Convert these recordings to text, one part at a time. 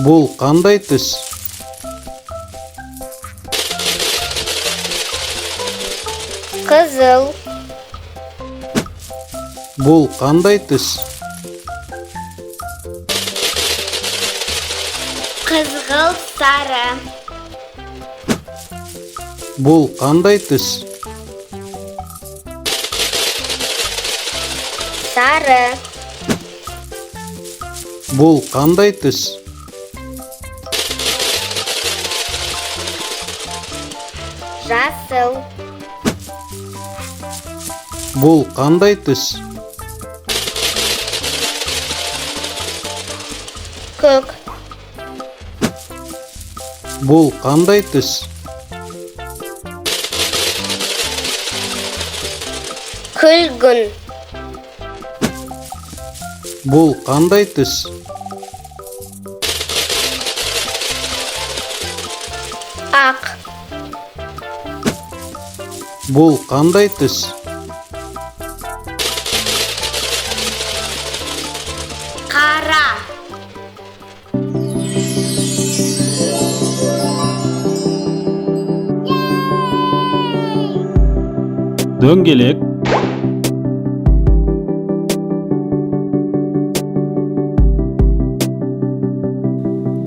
Бұл қандай түс? Қызыл. Бұл қандай түс? Қызғылт сары. Бұл қандай түс? Сары. Бұл қандай түс? Жасыл. Бұл қандай түс? Көк. Бұл қандай түс? Күлгін. Бұл қандай түс? Ақ. Бұл қандай түс? Қара. Дөңгелек.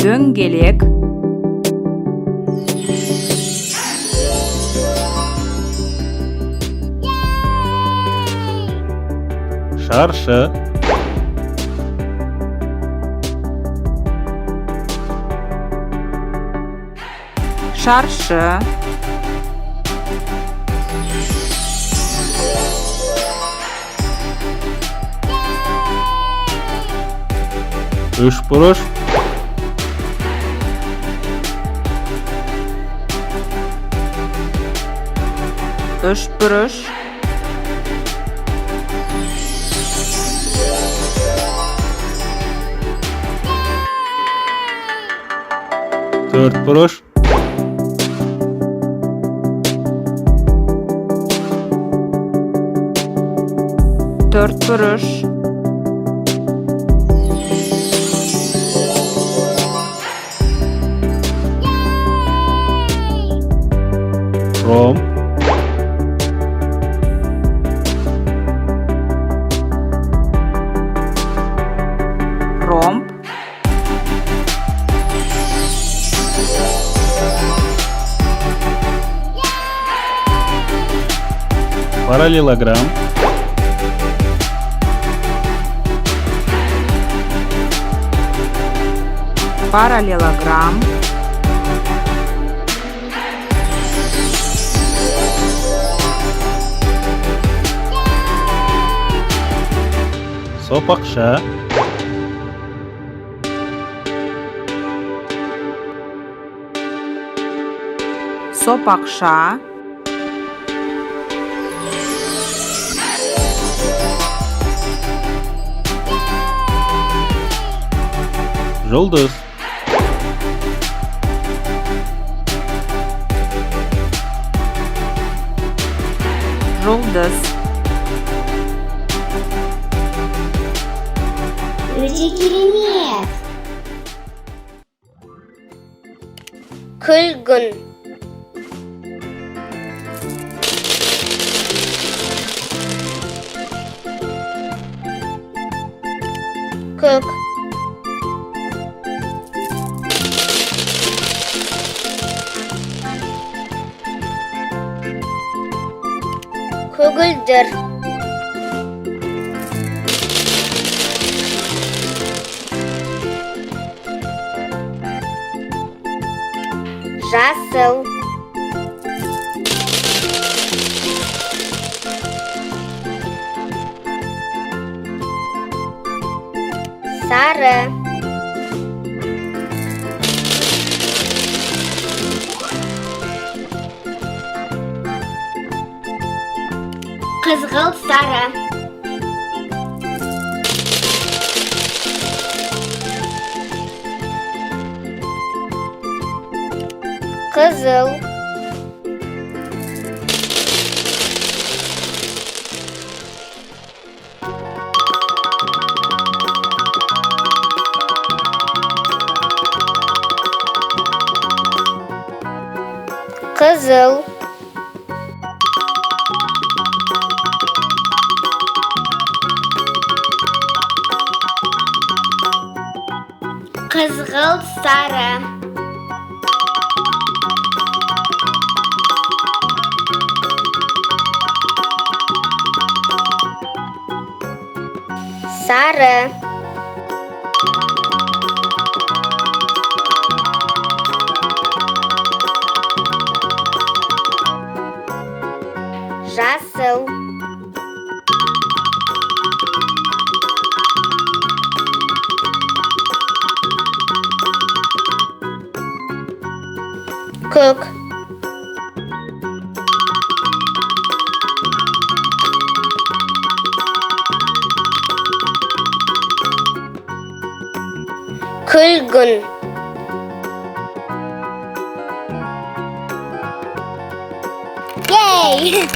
Дөңгелек. Шаршы. Шаршы. Үшбұрыш. Үшбұрыш. Төртбұрыш. Төртбұрыш. Ром. Ромб. Параллелограмм. Параллелограмм. Сопақша. Сопақша. Жұлдыз. Жұлдыз. Өте керемет. Күлгін. Көк. Көгілдір. Жасыл. Сары. Қызғылт сары. Қызыл. Kızıl. Kızıl sarı. Sarı. Жасыл. Көк. Күлгін. Yay!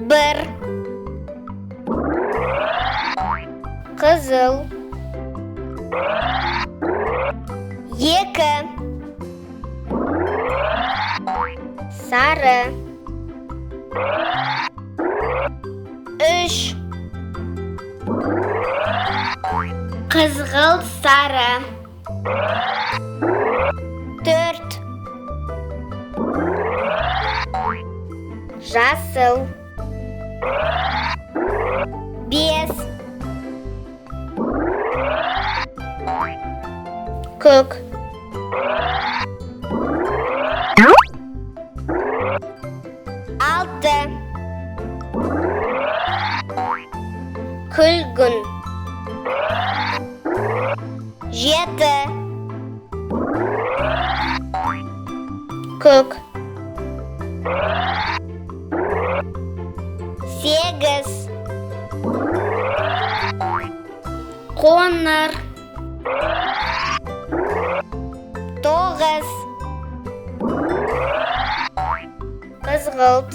Bir. Kızıl. İki. Sarı. Üç. Kızıl sarı. Dört. Жасыл. Бес. Көк. Алты. Күлгін. Жеті. Көк. Сегіз. Қоңыр. Тоғыз. Қызғылт.